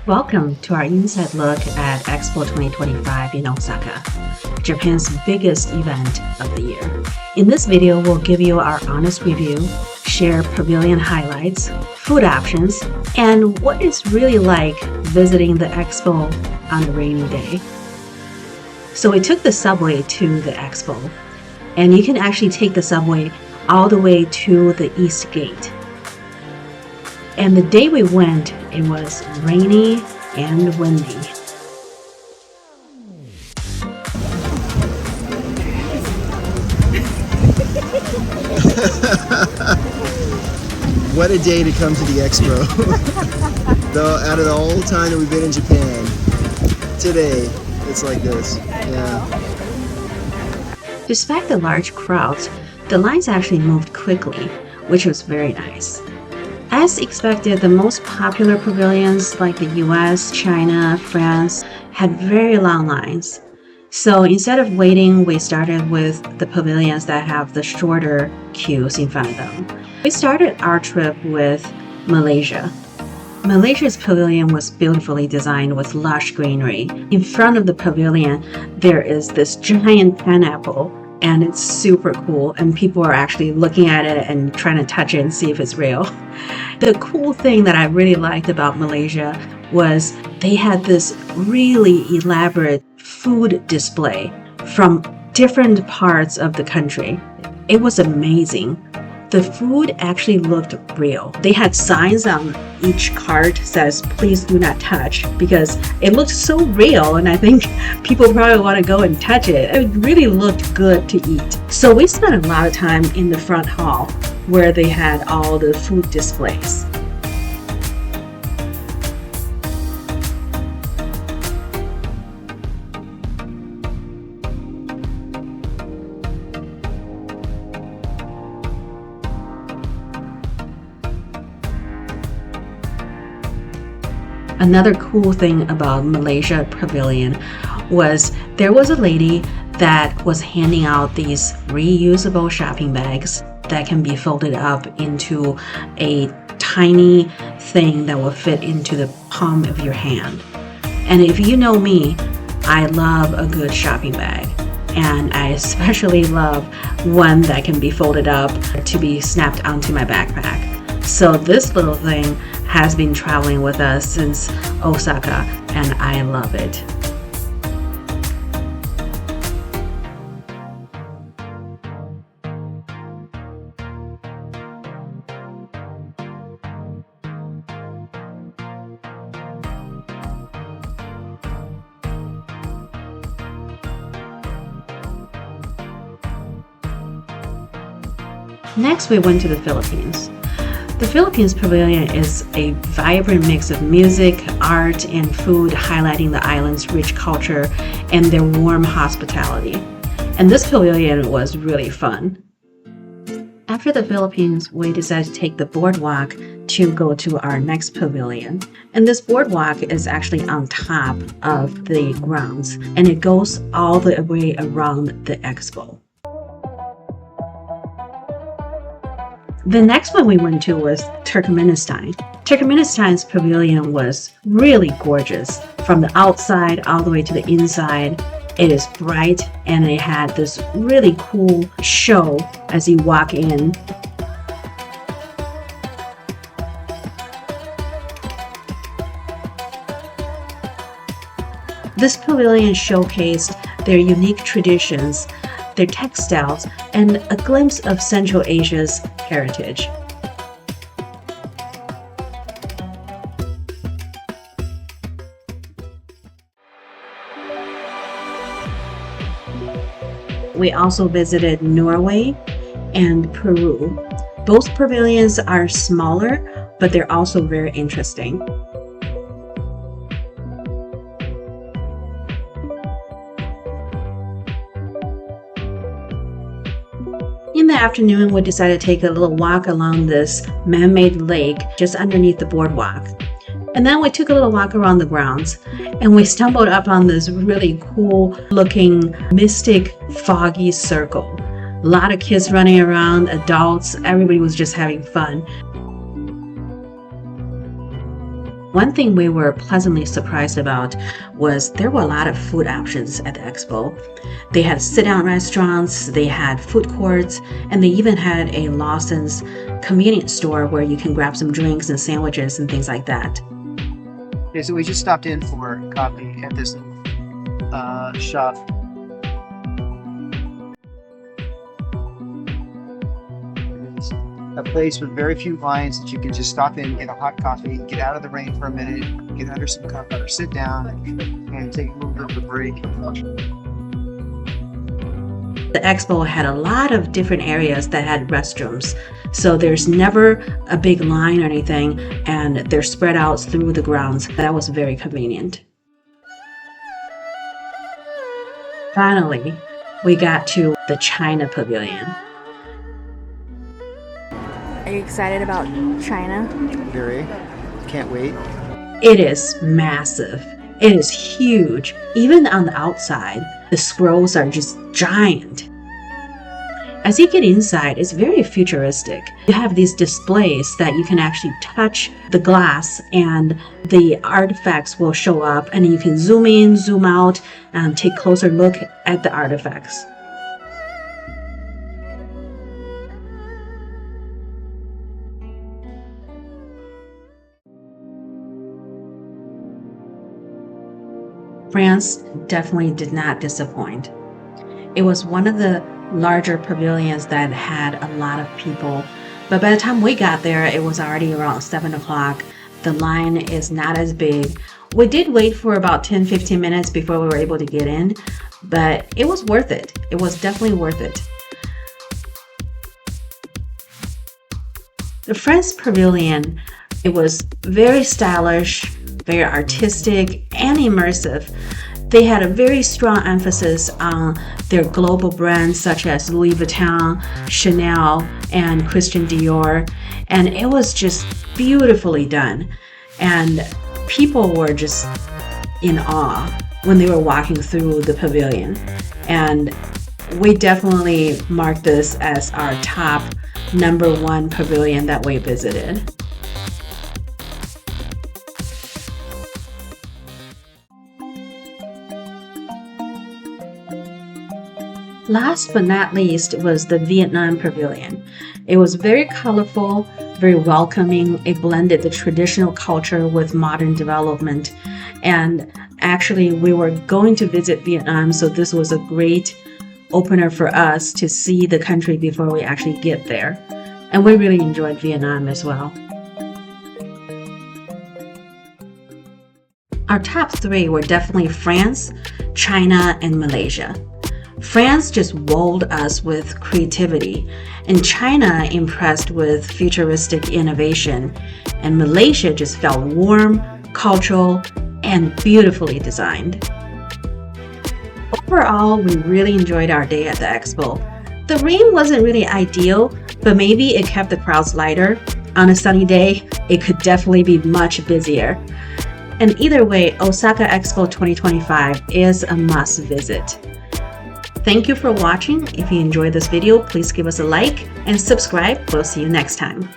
Welcome to our inside look at Expo 2025 in Osaka, Japan's biggest event of the year. In this video, we'll give you our honest review, share pavilion highlights, food options, and what it's really like visiting the Expo on a rainy day. So we took the subway to the Expo, and you can actually take the subway all the way to the East Gate. And the day we went, it was rainy and windy. What a day to come to the Expo. Out of the whole time that we've been in Japan, today it's like this. Yeah. Despite the large crowds, the lines actually moved quickly, which was very nice. As expected, the most popular pavilions like the US, China, France had very long lines. So instead of waiting, we started with the pavilions that have the shorter queues in front of them. We started our trip with Malaysia. Malaysia's pavilion was beautifully designed with lush greenery. In front of the pavilion, there is this giant pineapple, and it's super cool, and people are actually looking at it and trying to touch it and see if it's real. The cool thing that I really liked about Malaysia was they had this really elaborate food display from different parts of the country. It was amazing. The food actually looked real. They had signs on each cart that says, "Please do not touch," because it looked so real, and I think people probably want to go and touch it. It really looked good to eat. So we spent a lot of time in the front hall where they had all the food displays. Another cool thing about Malaysia Pavilion was there was a lady that was handing out these reusable shopping bags that can be folded up into a tiny thing that will fit into the palm of your hand. And if you know me, I love a good shopping bag. And I especially love one that can be folded up to be snapped onto my backpack. So this little thing has been traveling with us since Osaka, and I love it. Next, we went to the Philippines. The Philippines Pavilion is a vibrant mix of music, art, and food, highlighting the island's rich culture and their warm hospitality. And this pavilion was really fun. After the Philippines, we decided to take the boardwalk to go to our next pavilion. And this boardwalk is actually on top of the grounds, and it goes all the way around the expo. The next one we went to was Turkmenistan. Turkmenistan's pavilion was really gorgeous. From the outside all the way to the inside, it is bright, and it had this really cool show as you walk in. This pavilion showcased their unique traditions, their textiles, and a glimpse of Central Asia's heritage. We also visited Norway and Peru. Both pavilions are smaller, but they're also very interesting. In the afternoon, we decided to take a little walk along this man-made lake just underneath the boardwalk. And then we took a little walk around the grounds, and we stumbled up on this really cool looking mystic foggy circle. A lot of kids running around, adults, everybody was just having fun. One thing we were pleasantly surprised about was there were a lot of food options at the expo. They had sit-down restaurants, they had food courts, and they even had a Lawson's convenience store where you can grab some drinks and sandwiches and things like that. Okay, so we just stopped in for coffee at this shop. It's a place with very few lines that you can just stop in, get a hot coffee, get out of the rain for a minute, get under some comfort, or sit down and take a little bit of a break. The expo had a lot of different areas that had restrooms, so there's never a big line or anything, and they're spread out through the grounds. That was very convenient. Finally, we got to the China Pavilion. Are you excited about China? Very. Can't wait. It is massive. It is huge. Even on the outside, the scrolls are just giant. As you get inside, it's very futuristic. You have these displays that you can actually touch the glass and the artifacts will show up, and you can zoom in, zoom out, and take a closer look at the artifacts. France definitely did not disappoint. It was one of the larger pavilions that had a lot of people, but by the time we got there, it was already around 7 o'clock. The line is not as big. We did wait for about 10-15 minutes before we were able to get in, but it was worth it. It was definitely worth it. The French pavilion, it was very stylish, very artistic and immersive. They had a very strong emphasis on their global brands such as Louis Vuitton, Chanel, and Christian Dior, and it was just beautifully done. And people were just in awe when they were walking through the pavilion. And we definitely marked this as our top #1 pavilion that we visited. Last but not least was the Vietnam Pavilion. It was very colorful, very welcoming. It blended the traditional culture with modern development. And actually, we were going to visit Vietnam, so this was a great opener for us to see the country before we actually get there. And we really enjoyed Vietnam as well. Our top 3 were definitely France, China, and Malaysia. France just wowed us with creativity, and China impressed with futuristic innovation, and Malaysia just felt warm, cultural, and beautifully designed. Overall, we really enjoyed our day at the expo. The rain wasn't really ideal, but maybe it kept the crowds lighter. On a sunny day, it could definitely be much busier. And either way, Osaka Expo 2025 is a must visit. Thank you for watching. If you enjoyed this video, please give us a like and subscribe. We'll see you next time.